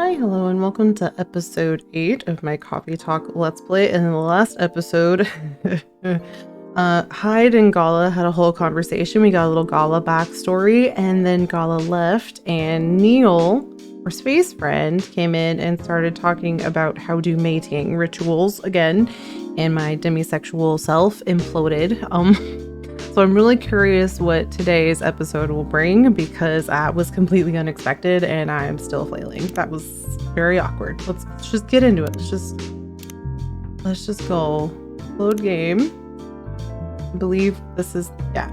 Hi, hello, and welcome to episode 8 of my Coffee Talk Let's Play. And in the last episode, Hyde and Gala had a whole conversation. We got a little Gala backstory, and then Gala left, and Neil, our space friend, came in and started talking about how do mating rituals again, and my demisexual self imploded. So I'm really curious what today's episode will bring, because that was completely unexpected and I'm still flailing. That was very awkward. Let's just get into it. Let's just go. Load game. I believe this is, yeah.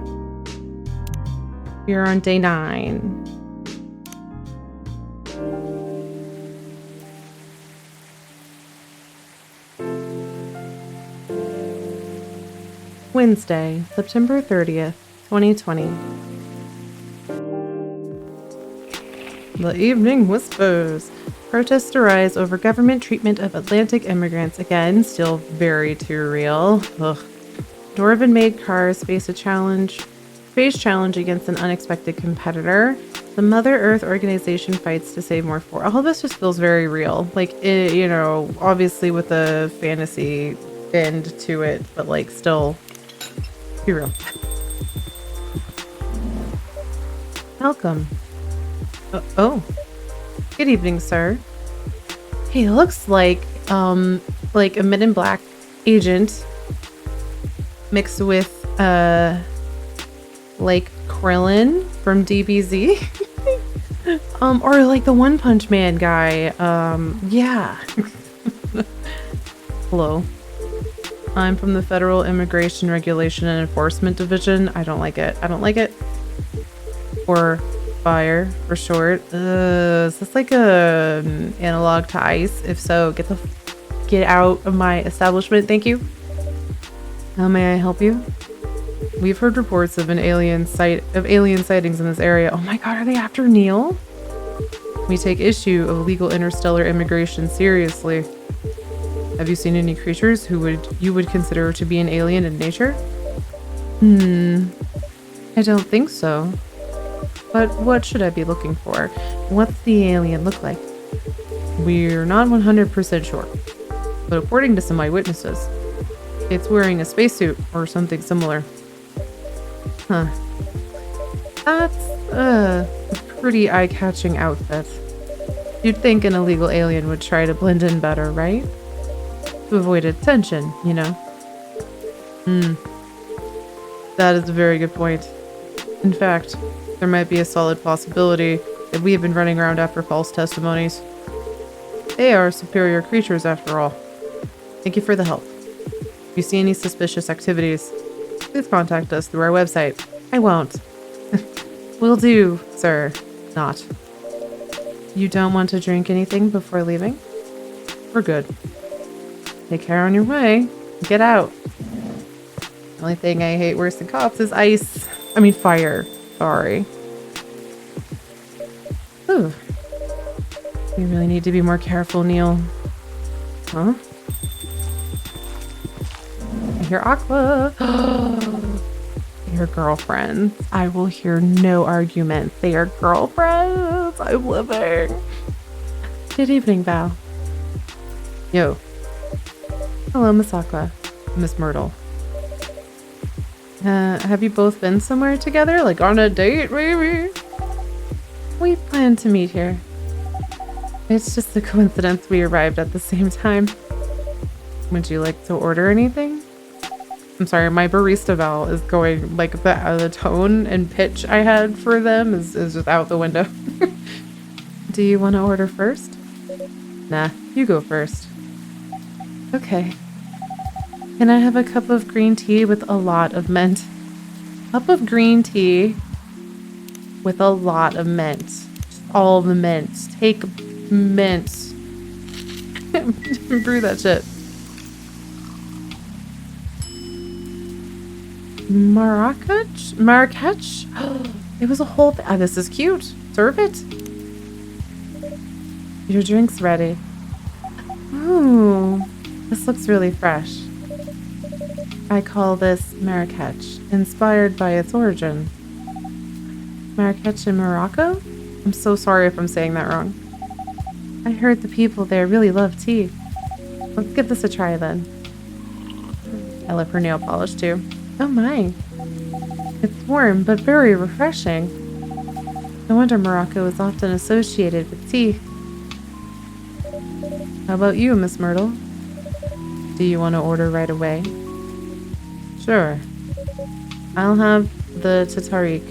We're on day 9. Wednesday, September 30th, 2020. The Evening Whispers. Protests arise over government treatment of Atlantic immigrants. Again, still very too real. Ugh. Dwarven-made cars face challenge against an unexpected competitor. The Mother Earth organization fights to save more for. All of this just feels very real. Like, it, you know, obviously with a fantasy end to it, but like still be real. Welcome. Oh. Good evening, sir. He looks like a Men in Black agent mixed with like Krillin from DBZ. Or like the One Punch Man guy. Yeah. Hello. I'm from the Federal Immigration Regulation and Enforcement Division. I don't like it. Or fire for short. Is this like a analog to ICE? If so, get out of my establishment. Thank you. How may I help you? We've heard reports of alien sightings in this area. Oh my god, are they after Neil? We take issue of illegal interstellar immigration seriously. Have you seen any creatures you would consider to be an alien in nature? I don't think so. But what should I be looking for? What's the alien look like? We're not 100% sure, but according to some eyewitnesses, it's wearing a spacesuit or something similar. Huh. That's a pretty eye-catching outfit. You'd think an illegal alien would try to blend in better, right? To avoid attention, you know? That is a very good point. In fact, there might be a solid possibility that we have been running around after false testimonies. They are superior creatures after all. Thank you for the help. If you see any suspicious activities, please contact us through our website. I won't. Will do, sir. Not. You don't want to drink anything before leaving? We're good. Take care on your way. Get out. The only thing I hate worse than cops is ice. I mean fire. Sorry. Ooh. You really need to be more careful, Neil. Huh? I hear Aqua. They're girlfriends. I will hear no arguments. They are girlfriends. I'm living. Good evening, Val. Yo. Hello, Miss Aqua. Miss Myrtle. Have you both been somewhere together? Like on a date, maybe? We planned to meet here. It's just a coincidence we arrived at the same time. Would you like to order anything? I'm sorry, my barista Val is going, like, the tone and pitch I had for them is just out the window. Do you want to order first? Nah, you go first. Okay. Can I have a cup of green tea with a lot of mint? Cup of green tea with a lot of mint. All the mint. Take mint. Brew that shit. Marrakech? It was a whole thing. This is cute. Serve it. Your drink's ready. Ooh, this looks really fresh. I call this Marrakech, inspired by its origin. Marrakech in Morocco? I'm so sorry if I'm saying that wrong. I heard the people there really love tea. Let's give this a try then. I love her nail polish too. Oh my. It's warm, but very refreshing. No wonder Morocco is often associated with tea. How about you, Miss Myrtle? Do you want to order right away? Sure. I'll have the Tatarik.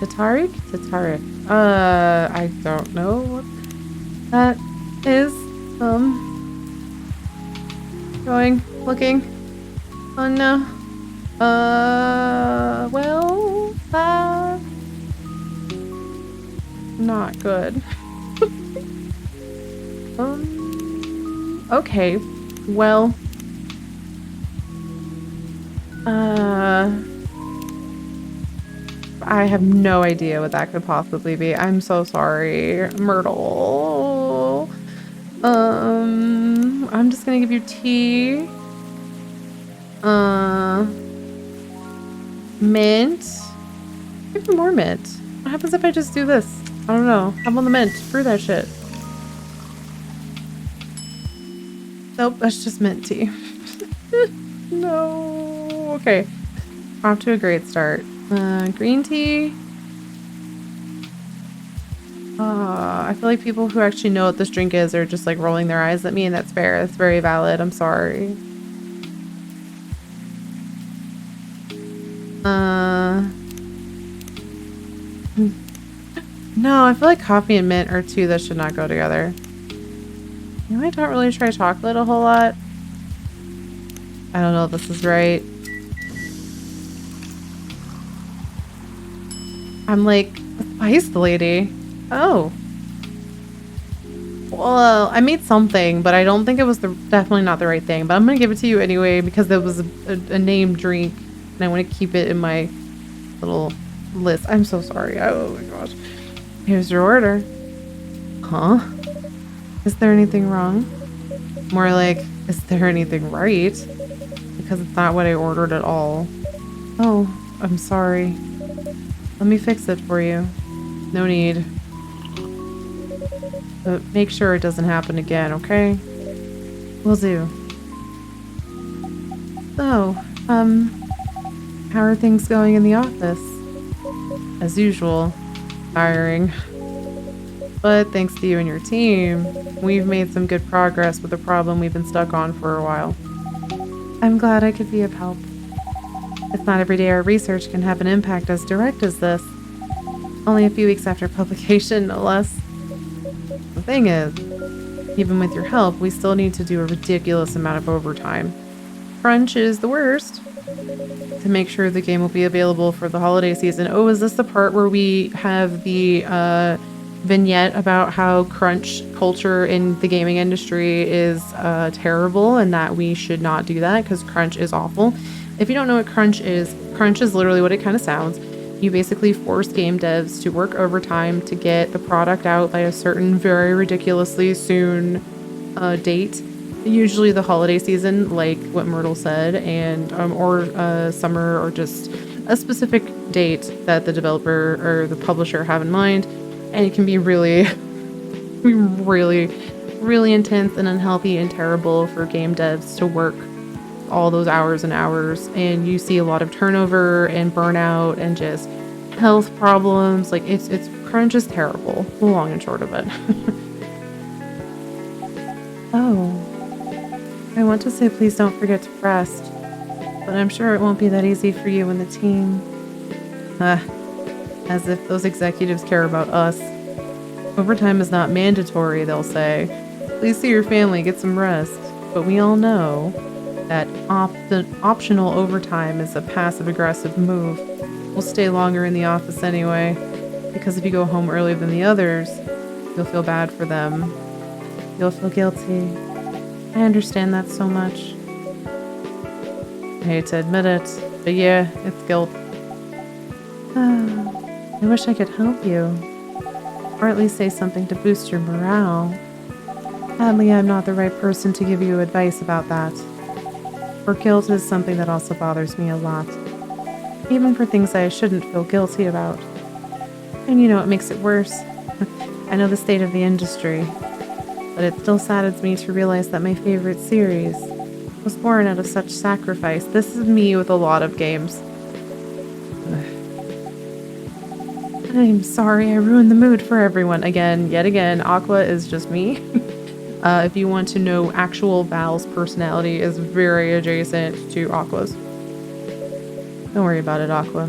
Tatarik? Tatarik. I don't know what that is. Looking. Oh no. Well, not good. Okay. Well. I have no idea what that could possibly be. I'm so sorry, Myrtle. I'm just gonna give you tea. Mint. Give me more mint. What happens if I just do this? I don't know. How about the mint? Brew that shit. Nope, that's just mint tea. No. Okay. Off to a great start. Green tea. I feel like people who actually know what this drink is are just like rolling their eyes at me, and that's fair. That's very valid. I'm sorry. No, I feel like coffee and mint are two that should not go together. You know, I don't really try chocolate a whole lot. I don't know if this is right. I'm like a spice lady. Oh. Well, I made something, but I don't think it was definitely not the right thing. But I'm gonna give it to you anyway because there was a named drink, and I want to keep it in my little list. I'm so sorry. Oh my gosh. Here's your order. Huh? Is there anything wrong? More like, is there anything right? Because it's not what I ordered at all. Oh, I'm sorry. Let me fix it for you. No need. But make sure it doesn't happen again, okay? Will do. So, how are things going in the office? As usual, tiring. But thanks to you and your team, we've made some good progress with a problem we've been stuck on for a while. I'm glad I could be of help. It's not every day our research can have an impact as direct as this. Only a few weeks after publication, no less. The thing is, even with your help, we still need to do a ridiculous amount of overtime. Crunch is the worst. To make sure the game will be available for the holiday season. Oh, is this the part where we have the vignette about how crunch culture in the gaming industry is terrible and that we should not do that because crunch is awful? If you don't know what crunch is literally what it kind of sounds. You basically force game devs to work overtime to get the product out by a certain very ridiculously soon date. Usually the holiday season, like what Myrtle said, and or summer, or just a specific date that the developer or the publisher have in mind. And it can be really, really intense and unhealthy and terrible for game devs to work all those hours and hours. And you see a lot of turnover and burnout and just health problems. Like it's crunch is terrible, the long and short of it. Oh. I want to say please don't forget to rest, but I'm sure it won't be that easy for you and the team. As if those executives care about us. Overtime is not mandatory, they'll say. Please see your family, get some rest. But we all know that optional overtime is a passive-aggressive move. We'll stay longer in the office anyway, because if you go home earlier than the others, you'll feel bad for them. You'll feel guilty. I understand that so much. I hate to admit it, but yeah, it's guilt. I wish I could help you, or at least say something to boost your morale. Sadly, I'm not the right person to give you advice about that. For guilt is something that also bothers me a lot, even for things I shouldn't feel guilty about. And you know what makes it worse? I know the state of the industry. but it still saddens me to realize that my favorite series was born out of such sacrifice. This is me with a lot of games. I'm sorry, I ruined the mood for everyone. Yet again, Aqua is just me. If you want to know, actual Val's personality is very adjacent to Aqua's. Don't worry about it, Aqua.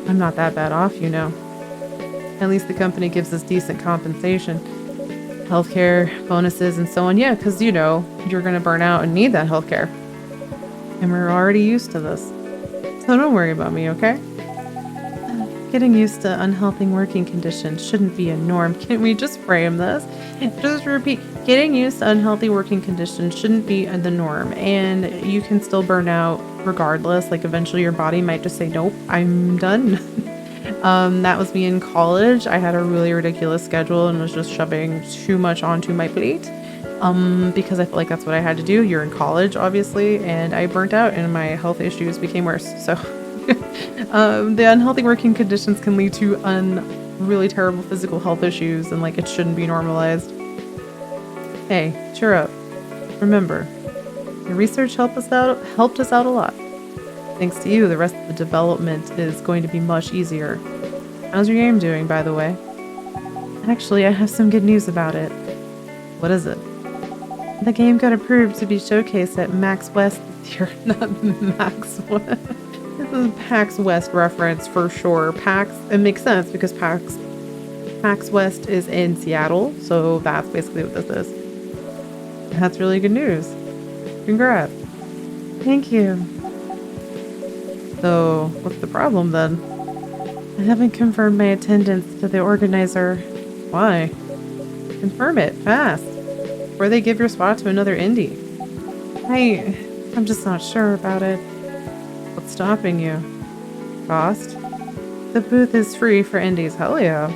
I'm not that bad off, you know. At least the company gives us decent compensation. Healthcare, bonuses, and so on. Yeah, because, you know, you're going to burn out and need that healthcare. And we're already used to this. So don't worry about me, okay? Getting used to unhealthy working conditions shouldn't be a norm. Can we just frame this? Just repeat. Getting used to unhealthy working conditions shouldn't be the norm. And you can still burn out regardless. Like, eventually your body might just say, nope, I'm done. That was me in college. I had a really ridiculous schedule and was just shoving too much onto my plate. Because I felt like that's what I had to do. You're in college, obviously, and I burnt out and my health issues became worse. So the unhealthy working conditions can lead to really terrible physical health issues, and like, it shouldn't be normalized. Hey, cheer up. Remember, your research helped us out a lot. Thanks to you, the rest of the development is going to be much easier. How's your game doing, by the way? Actually, I have some good news about it. What is it? The game got approved to be showcased at PAX West this year. Not Max West. This is PAX West reference for sure. PAX, it makes sense because PAX West is in Seattle, so that's basically what this is. That's really good news. Congrats. Thank you. So, what's the problem then? I haven't confirmed my attendance to the organizer. Why? Confirm it, fast. Before they give your spot to another indie. I'm just not sure about it. What's stopping you? Cost? The booth is free for indies. Hell yeah.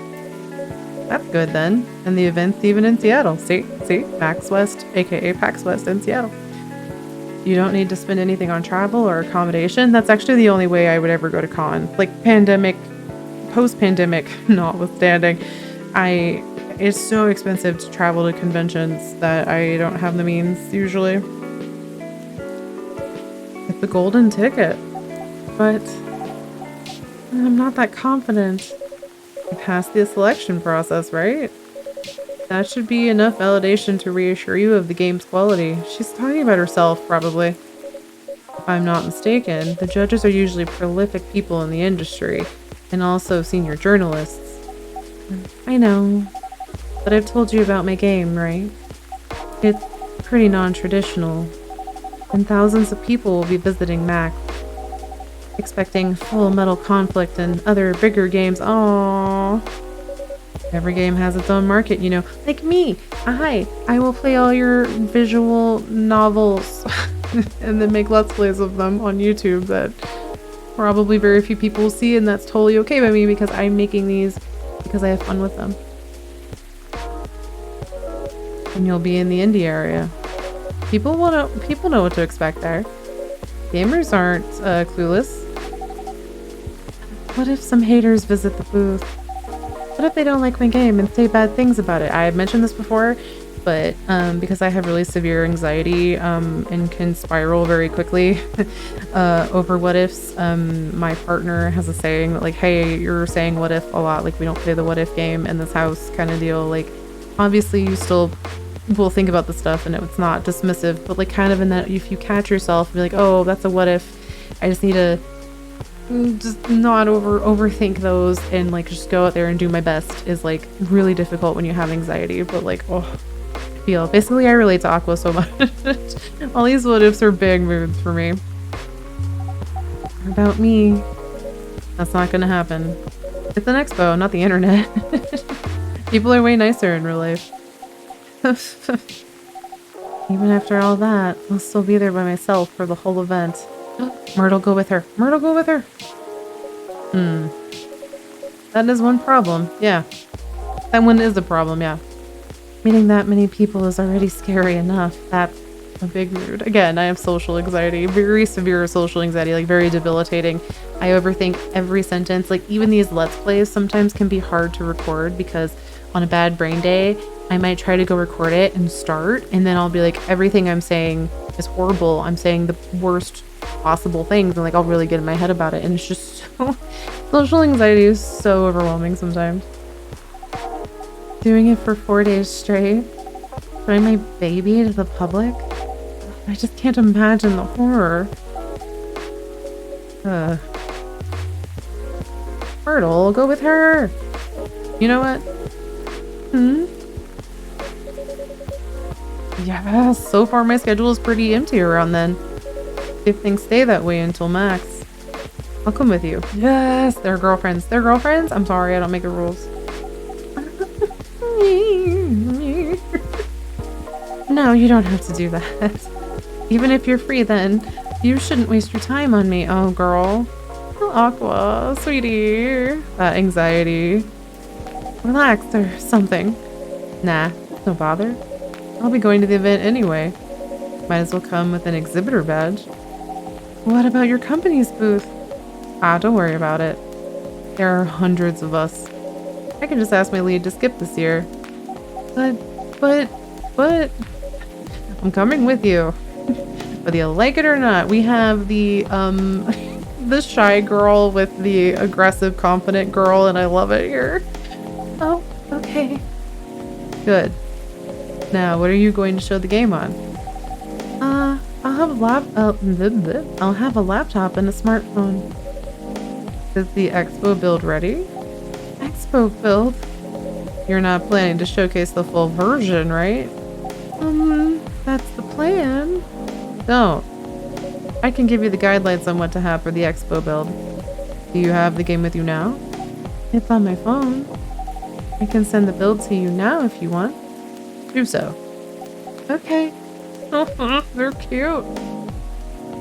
That's good then. And the event's even in Seattle. See? PAX West, aka PAX West in Seattle. You don't need to spend anything on travel or accommodation. That's actually the only way I would ever go to con. Like, post-pandemic notwithstanding, it's so expensive to travel to conventions that I don't have the means usually. It's the golden ticket, but I'm not that confident. I passed the selection process, right? That should be enough validation to reassure you of the game's quality. She's talking about herself, probably. If I'm not mistaken, the judges are usually prolific people in the industry, and also senior journalists. I know, but I've told you about my game, right? It's pretty non-traditional, and thousands of people will be visiting MAC, expecting Full Metal Conflict and other bigger games. Aww. Every game has its own market, you know. Like me. I will play all your visual novels and then make Let's Plays of them on YouTube that probably very few people will see, and that's totally okay by me because I'm making these because I have fun with them. And you'll be in the indie area. People know what to expect there. Gamers aren't clueless. What if some haters visit the booth? What if they don't like my game and say bad things about it? I have mentioned this before, but because I have really severe anxiety and can spiral very quickly over what ifs, my partner has a saying that, like, hey, you're saying what if a lot, like we don't play the what if game in this house kind of deal. Like, obviously you still will think about the stuff and it's not dismissive, but like kind of in that, if you catch yourself and be like, oh, that's a what if, I just need to just not overthink those and like just go out there and do my best is like really difficult when you have anxiety. But like, oh, basically I relate to Aqua so much. All these what ifs are big moods for me. About me, that's not gonna happen. It's an expo, not the internet. People are way nicer in real life. Even after all that, I'll still be there by myself for the whole event. Myrtle, go with her. Myrtle, go with her. That is one problem. Yeah. That one is a problem, yeah. Meeting that many people is already scary enough. That's a big mood. Again, I have social anxiety. Very severe social anxiety, like very debilitating. I overthink every sentence. Like even these Let's Plays sometimes can be hard to record because on a bad brain day, I might try to go record it and start, and then I'll be like, everything I'm saying is horrible. I'm saying the worst possible things, and like I'll really get in my head about it, and it's just so social anxiety is so overwhelming sometimes. Doing it for 4 days straight, showing my baby to the public. I just can't imagine the horror. Myrtle, go with her. You know what? Yeah, so far my schedule is pretty empty around then. If things stay that way until Max. I'll come with you. Yes, they're girlfriends. They're girlfriends? I'm sorry, I don't make the rules. No, you don't have to do that. Even if you're free then, you shouldn't waste your time on me. Oh, girl. Oh, Aqua, sweetie. That anxiety. Relax or something. Nah, no bother. I'll be going to the event anyway. Might as well come with an exhibitor badge. What about your company's booth? Ah, don't worry about it. There are hundreds of us. I can just ask my lead to skip this year. But... I'm coming with you. Whether you like it or not, we have the, the shy girl with the aggressive, confident girl, and I love it here. Oh, okay. Good. Now, what are you going to show the game on? I'll have a laptop and a smartphone. Is the expo build ready? Expo build? You're not planning to showcase the full version, right? That's the plan. Don't. I can give you the guidelines on what to have for the expo build. Do you have the game with you now? It's on my phone. I can send the build to you now if you want. Do so. Okay. They're cute.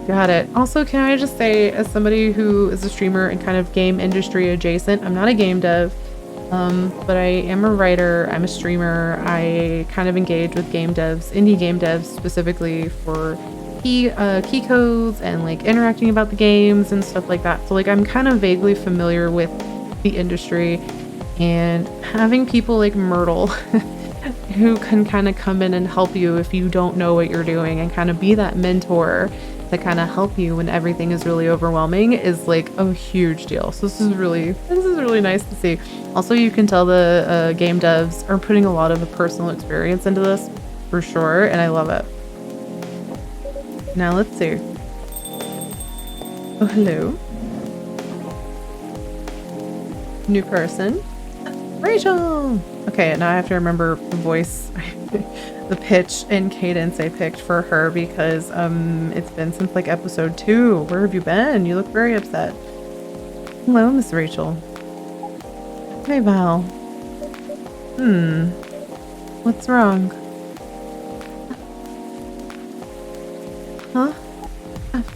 Got it. Also, can I just say, as somebody who is a streamer and kind of game industry adjacent, I'm not a game dev, but I am a writer, I'm a streamer, I kind of engage with game devs, indie game devs specifically for key codes and like interacting about the games and stuff like that. So like I'm kind of vaguely familiar with the industry, and having people like Myrtle who can kind of come in and help you if you don't know what you're doing and kind of be that mentor to kind of help you when everything is really overwhelming is like a huge deal. So this is really nice to see. Also, you can tell the game devs are putting a lot of a personal experience into this for sure, and I love it. Now let's see. Oh, hello. New person. Rachel! Okay, now I have to remember the voice, the pitch and cadence I picked for her because it's been since like episode 2. Where have you been? You look very upset. Hello, Miss Rachel. Hey, Val. What's wrong? Huh?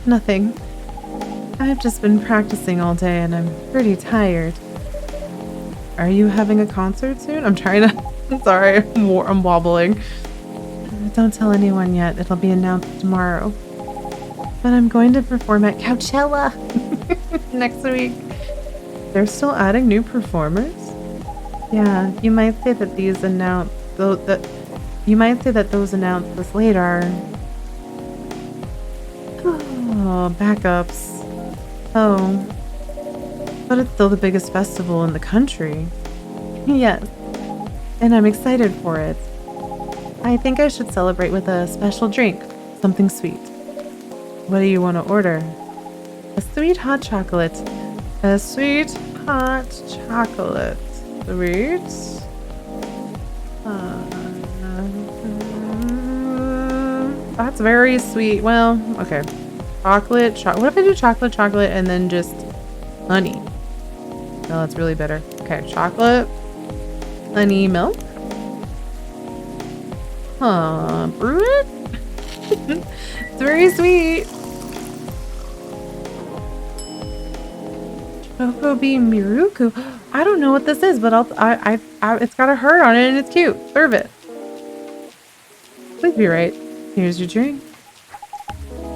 Nothing. I've just been practicing all day and I'm pretty tired. Are you having a concert soon? I'm trying to... Sorry, I'm wobbling. Don't tell anyone yet. It'll be announced tomorrow. But I'm going to perform at Coachella next week. They're still adding new performers? Yeah, you might say that these announced... You might say that those announced this late are... Oh, backups. Oh. But it's still the biggest festival in the country. Yes. And I'm excited for it. I think I should celebrate with a special drink. Something sweet. What do you want to order? A sweet hot chocolate. A sweet hot chocolate. Sweet. That's very sweet. Well, okay. Chocolate. What if I do chocolate, and then just honey? No, that's really bitter. Okay, chocolate, honey, milk. Brew it? It's very sweet. Chocobi Miruku. I don't know what this is, but it's got a heart on it and it's cute. Serve it. Please be right. Here's your drink.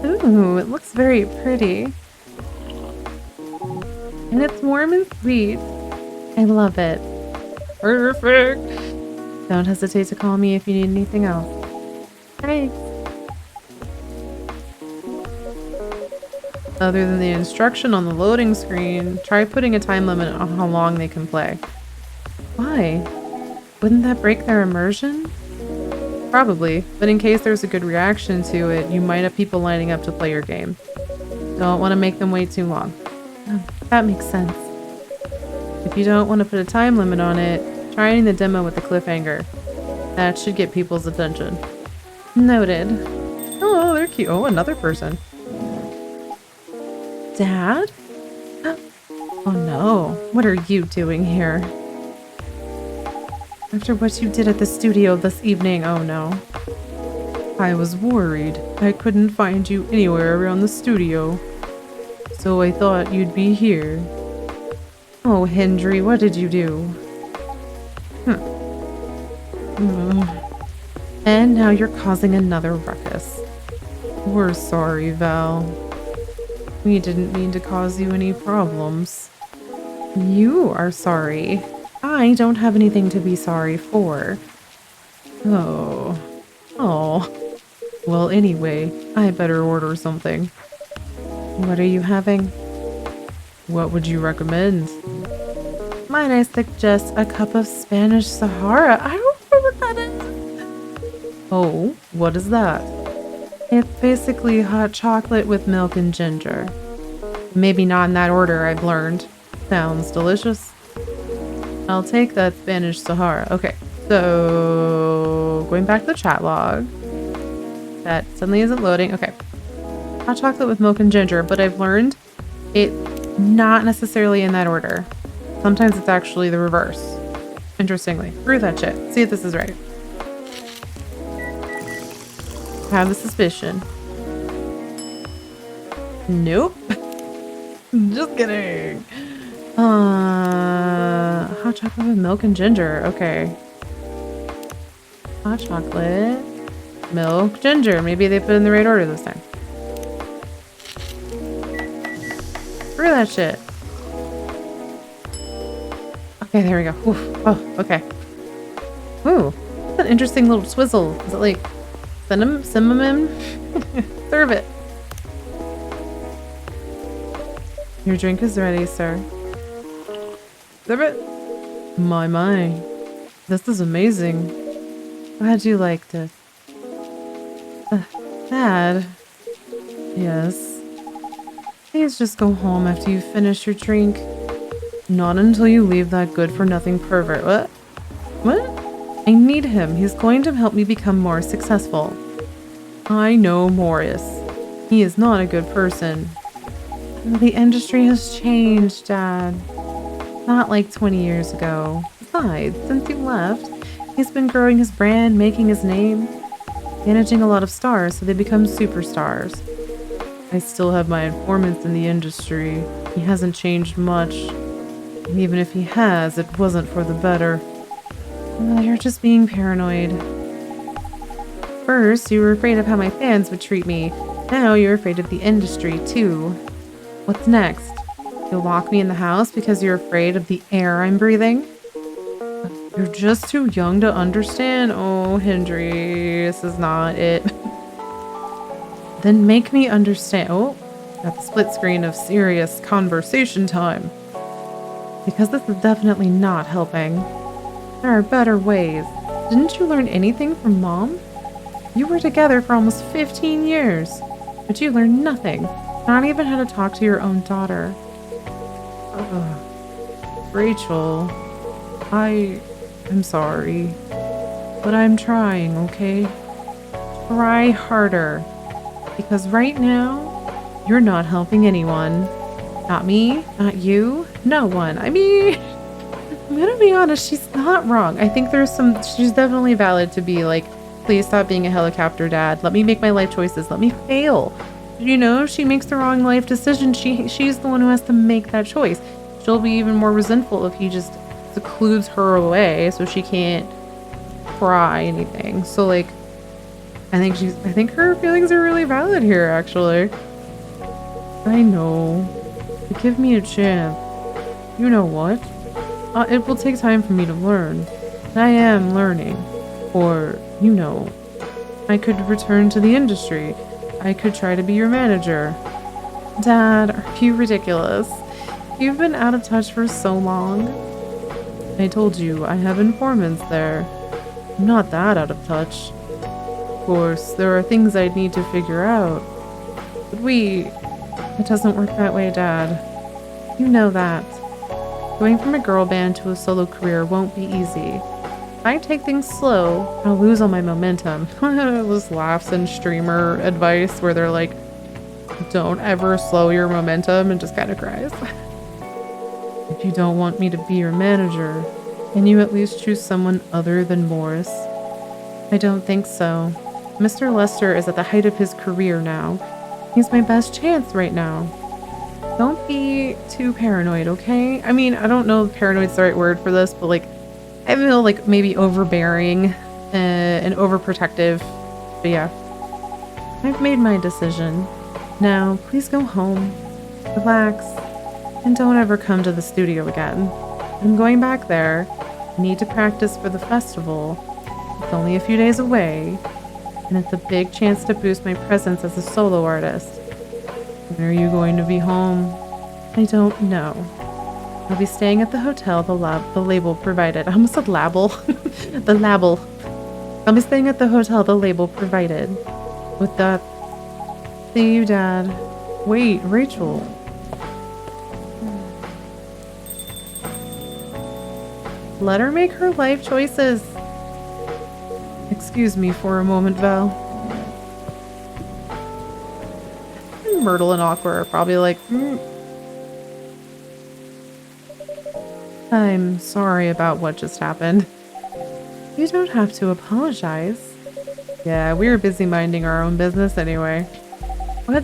Ooh, it looks very pretty. And it's warm and sweet. I love it. Perfect. Don't hesitate to call me if you need anything else. Thanks. Other than the instruction on the loading screen, try putting a time limit on how long they can play. Why? Wouldn't that break their immersion? Probably, but in case there's a good reaction to it, you might have people lining up to play your game. Don't want to make them wait too long. Oh, that makes sense. If you don't want to put a time limit on it, try ending the demo with the cliffhanger. That should get people's attention. Noted. Oh, they're cute. Oh, another person. Dad? Oh no, what are you doing here? After what you did at the studio this evening, oh no. I was worried. I couldn't find you anywhere around the studio. So I thought you'd be here. Oh, Hendry, what did you do? And now you're causing another ruckus. We're sorry, Val. We didn't mean to cause you any problems. You are sorry. I don't have anything to be sorry for. Oh. Well, anyway, I better order something. What are you having? What would you recommend? Might I suggest a cup of Spanish Sahara? I don't know what that is. Oh, what is that? It's basically hot chocolate with milk and ginger. Maybe not in that order, I've learned. Sounds delicious. I'll take that Spanish Sahara. Okay, so going back to the chat log. That suddenly isn't loading. Okay. Hot chocolate with milk and ginger, but I've learned it's not necessarily in that order. Sometimes it's actually the reverse. Interestingly. Screw that shit. See if this is right. Have the suspicion. Nope. Just kidding. Hot chocolate with milk and ginger. Okay. Hot chocolate, milk, ginger. Maybe they put it in the right order this time. Screw that shit. Okay, there we go. Oof. Oh, okay. Ooh, that's an interesting little swizzle. Is it like cinnamon? Serve it. Your drink is ready, sir. Serve it. My. This is amazing. Glad you liked it. Dad. Yes. Please just go home after you finish your drink. Not until you leave that good-for-nothing pervert. What? I need him. He's going to help me become more successful. I know Morris. He is not a good person. The industry has changed, Dad. Not like 20 years ago. Besides, since you left, he's been growing his brand, making his name, managing a lot of stars so they become superstars. I still have my informants in the industry. He hasn't changed much. And even if he has, it wasn't for the better. You're just being paranoid. First, you were afraid of how my fans would treat me. Now you're afraid of the industry, too. What's next? You'll lock me in the house because you're afraid of the air I'm breathing? You're just too young to understand. Oh, Hendry, this is not it. Then make me understand. Oh, got the split screen of serious conversation time. Because this is definitely not helping. There are better ways. Didn't you learn anything from Mom? You were together for almost 15 years, but you learned nothing. Not even how to talk to your own daughter. Rachel, I'm sorry, but I'm trying, okay? Try harder, because right now, you're not helping anyone. Not me, not you, no one. I mean, I'm gonna be honest, she's not wrong. I think she's definitely valid to be like, please stop being a helicopter dad. Let me make my life choices. Let me fail. You know, if she makes the wrong life decision, she's the one who has to make that choice. She'll be even more resentful if he just secludes her away so she can't try anything. So like, I think her feelings are really valid here, actually. I know. But give me a chance. You know what? It will take time for me to learn. I am learning. Or, I could return to the industry. I could try to be your manager. Dad, are you ridiculous? You've been out of touch for so long. I told you, I have informants there. I'm not that out of touch. Of course, there are things I'd need to figure out. But it doesn't work that way, Dad. You know that. Going from a girl band to a solo career won't be easy. If I take things slow, I'll lose all my momentum. Those laughs and streamer advice where they're like, don't ever slow your momentum, and just kind of cries. If you don't want me to be your manager, can you at least choose someone other than Morris? I don't think so. Mr. Lester is at the height of his career now. He's my best chance right now. Don't be too paranoid, okay? I mean, I don't know if paranoid's the right word for this, but like, I feel like maybe overbearing and overprotective. But yeah, I've made my decision. Now, please go home, relax, and don't ever come to the studio again. I'm going back there. I need to practice for the festival. It's only a few days away, and it's a big chance to boost my presence as a solo artist. When are you going to be home? I don't know. I'll be staying at the hotel the label provided. I almost said label. The label. I'll be staying at the hotel the label provided. With that, see you, Dad. Wait, Rachel. Let her make her life choices. Excuse me for a moment, Val. Myrtle and Aqua are probably like, I'm sorry about what just happened. You don't have to apologize. Yeah, we were busy minding our own business anyway. What?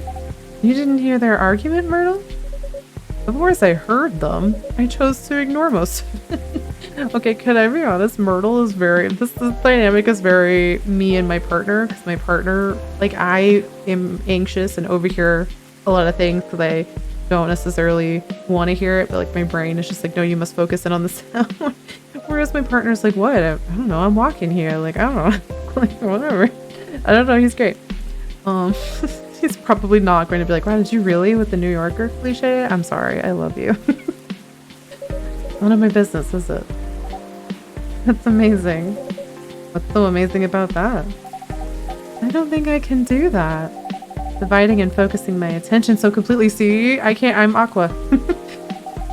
You didn't hear their argument, Myrtle? Of course I heard them. I chose to ignore most of it. Okay, can I be honest? Myrtle is this dynamic is very me and my partner, because my partner, like, I am anxious and overhear a lot of things because I don't necessarily want to hear it, but like my brain is just like, no, you must focus in on the sound. Whereas my partner's like, what? I don't know, I'm walking here. Like, I don't know. Like, whatever. I don't know, he's great. He's probably not going to be like, wow, did you really with the New Yorker cliche? I'm sorry, I love you. None of my business, is it? That's amazing. What's so amazing about that? I don't think I can do that. Dividing and focusing my attention so completely. See, I'm Aqua.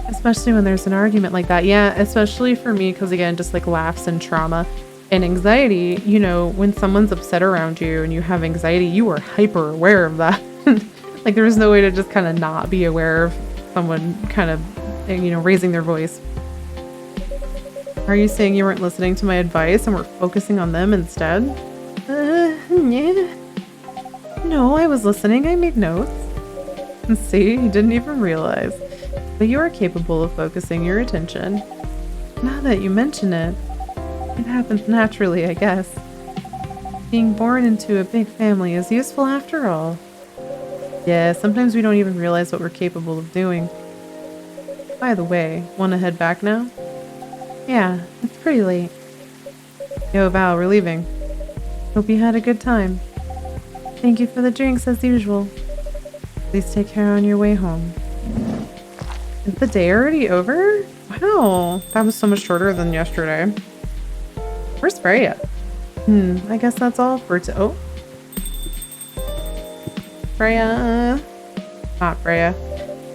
Especially when there's an argument like that. Yeah, especially for me, because again, just like laughs and trauma and anxiety, when someone's upset around you and you have anxiety, you are hyper aware of that. Like, there's no way to just kind of not be aware of someone kind of, raising their voice. Are you saying you weren't listening to my advice and were focusing on them instead? Yeah. No, I was listening. I made notes. And see, you didn't even realize. But you are capable of focusing your attention. Now that you mention it, it happens naturally, I guess. Being born into a big family is useful after all. Yeah, sometimes we don't even realize what we're capable of doing. By the way, want to head back now? Yeah, it's pretty late. Yo, Val, we're leaving. Hope you had a good time. Thank you for the drinks as usual. Please take care on your way home. Is the day already over? Wow, that was so much shorter than yesterday. Where's Freya? I guess that's all for oh. Freya. Not Freya.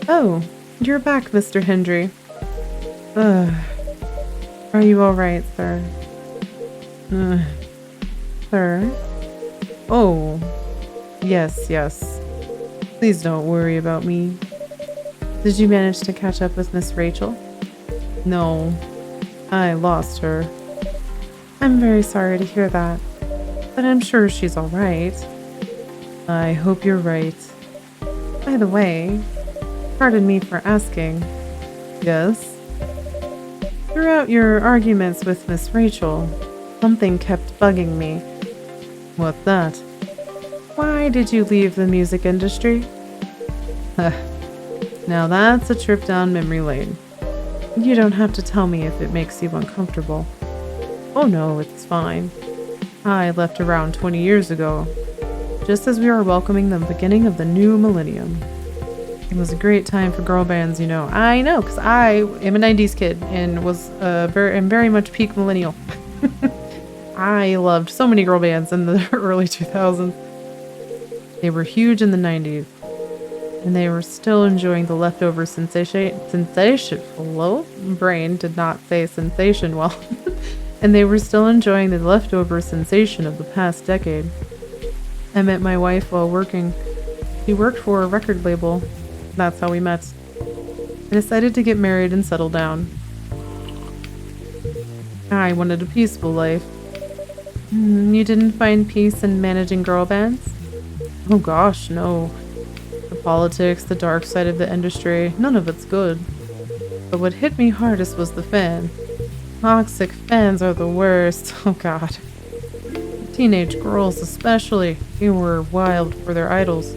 Oh, you're back, Mr. Hendry. Ugh. Are you alright, sir? Sir? Oh. Yes. Please don't worry about me. Did you manage to catch up with Miss Rachel? No. I lost her. I'm very sorry to hear that, but I'm sure she's alright. I hope you're right. By the way, pardon me for asking. Yes? Throughout your arguments with Miss Rachel, something kept bugging me. What's that? Why did you leave the music industry? Now that's a trip down memory lane. You don't have to tell me if it makes you uncomfortable. Oh no, it's fine. I left around 20 years ago, just as we were welcoming the beginning of the new millennium. It was a great time for girl bands, you know. I know, because I am a 90s kid and was very much peak millennial. I loved so many girl bands in the early 2000s. They were huge in the 90s, and they were still enjoying the leftover sensation. Hello? Brain did not say sensation well. And they were still enjoying the leftover sensation of the past decade. I met my wife while working. She worked for a record label. That's how we met. I decided to get married and settle down. I wanted a peaceful life. You didn't find peace in managing girl bands? Oh gosh, no. The politics, the dark side of the industry, none of it's good. But what hit me hardest was the fan. Toxic fans are the worst. Oh god. Teenage girls especially. They were wild for their idols.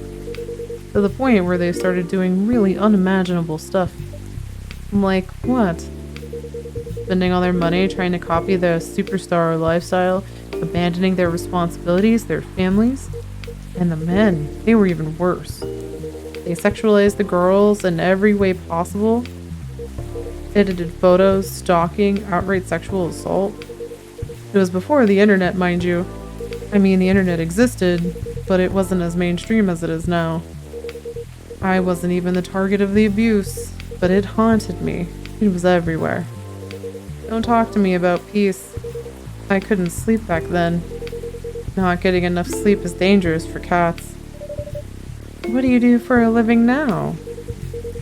To the point where they started doing really unimaginable stuff. Like what? Spending all their money trying to copy the superstar lifestyle, abandoning their responsibilities, their families. And the men, they were even worse. They sexualized the girls in every way possible. Edited photos, stalking, outright sexual assault. It was before the internet, mind you. I mean, the internet existed, but it wasn't as mainstream as it is now. I wasn't even the target of the abuse, but it haunted me. It was everywhere. Don't talk to me about peace. I couldn't sleep back then. Not getting enough sleep is dangerous for cats. What do you do for a living now?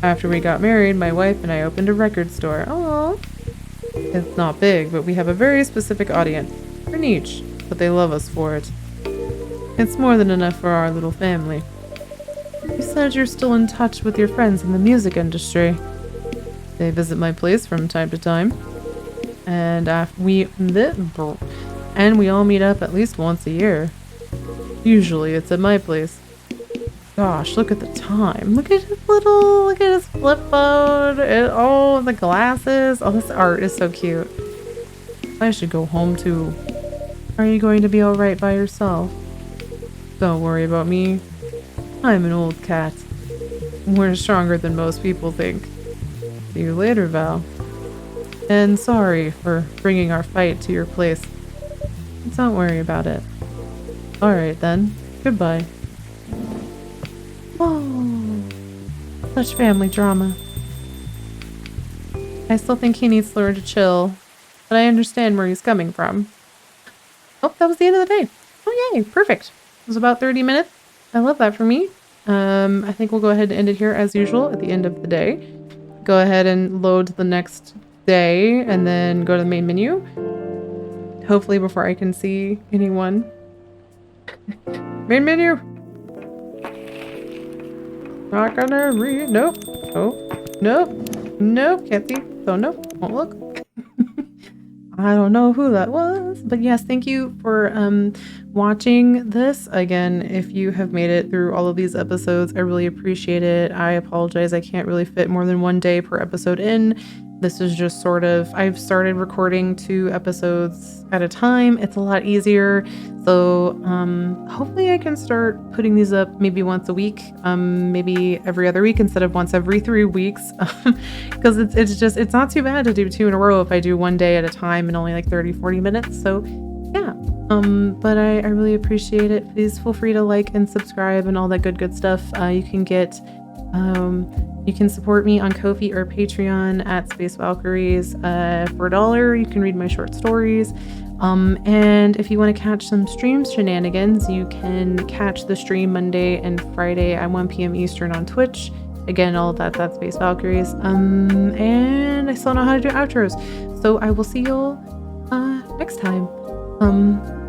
After we got married, my wife and I opened a record store. Oh, it's not big, but we have a very specific audience. We're niche, but they love us for it. It's more than enough for our little family. You said you're still in touch with your friends in the music industry. They visit my place from time to time. And we all meet up at least once a year. Usually it's at my place. Gosh, look at the time. Look at his flip phone. Oh, the glasses. Oh, this art is so cute. I should go home too. Are you going to be alright by yourself? Don't worry about me. I'm an old cat. We're stronger than most people think. See you later, Val. And sorry for bringing our fight to your place. Don't worry about it. Alright then. Goodbye. Oh, such family drama. I still think he needs to learn to chill, but I understand where he's coming from. Oh, that was the end of the day. Oh yay, perfect. It was about 30 minutes. I love that for me. I think we'll go ahead and end it here as usual at the end of the day. Go ahead and load the next day and then go to the main menu. Hopefully before I can see anyone. Main menu! Not gonna read. Nope. Oh. Nope. Nope. Can't see. So nope. Won't look. I don't know who that was. But yes, thank you for watching this. Again, if you have made it through all of these episodes, I really appreciate it. I apologize. I can't really fit more than one day per episode in. This is just sort of, I've started recording 2 episodes at a time. It's a lot easier. So hopefully I can start putting these up maybe once a week, maybe every other week instead of once every 3 weeks. Because it's not too bad to do 2 in a row if I do one day at a time in only like 30-40 minutes. So yeah, but I really appreciate it. Please feel free to like and subscribe and all that good stuff. You can support me on Ko-fi or Patreon at Space Valkyries. For $1, you can read my short stories. And if you want to catch some stream shenanigans, you can catch the stream Monday and Friday at 1 p.m. Eastern on Twitch. Again, all of that's Space Valkyries. And I still know how to do outros. So I will see y'all next time.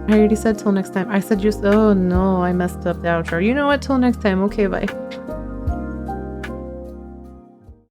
I already said till next time. I said just, oh no, I messed up the outro. You know what? Till next time. Okay, bye.